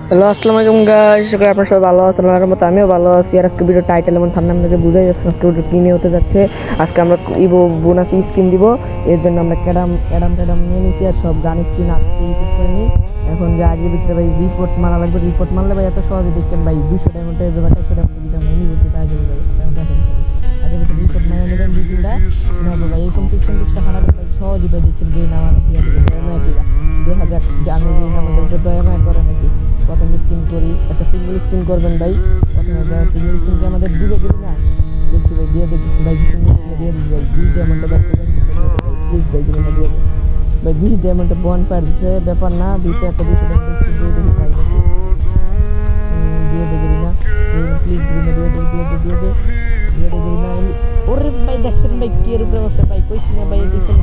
Hello, আসসালামু আলাইকুম guys. আশা করি আপনারা সবাই ভালো আছেন। আমার মতো আমিও ভালো আছি। আর আজকে ভিডিও টাইটেল এবং থাম্বনেল থেকে বুঝাই যাচ্ছে আজকে ভিডিও কী নিয়ে হতে যাচ্ছে। আজকে আমরা ইভো বোনাস স্কিন দিব। এর জন্য আমরা ট্যাডাম নিয়ে নিয়েছি আর সব গান স্কিন আজকে ইউজ করে নিই। এখন যে আজকের ভিতরে ভাই রিপোর্ট মারা লাগবে। রিপোর্ট মারলে ভাই এত সহজে দেখেন ভাই 200 ডায়মন্ডের ব্যাপারটা সেটা ভিডিও মনিবর্তী পাওয়া যাবে ভাই। দেখেন আর এর ভিতরে রিপোর্ট মারা নেবেন দুইটা নেবো ভাই। এরকম টিক্সটা খারাপ ভাই সহজে ভাই দেখেন যে নাম দিয়ে দেবে দেখা যাক যে আমি যে আমাদেরকে দয়া করে নাকি। প্রথম স্পিন করি, একটা সিঙ্গেল স্পিন করবেন ভাই। প্রথমে সিঙ্গেল স্পিনকে আমাদের দিবে দিবি না দেখি ভাই দিয়ে দেখি ভাই সিঙ্গেল স্পিনে দিয়ে দিবি ভাই 20 ডায়মন্ডে বার করবেন প্লিজ ভাই দিবেন না দিয়ে ভাই 20 ডায়মন্ডে বন পার দিচ্ছে ব্যাপার না দিতে একটা 200 ডায়মন্ড স্পিন দিয়ে দেখি ভাই নাকি দিয়ে দেখি না প্লিজ দিবেন না দিয়ে দেখি না ওরে ভাই দেখছেন ভাই কি এর উপরে আছে ভাই কইছি না ভাই দেখছেন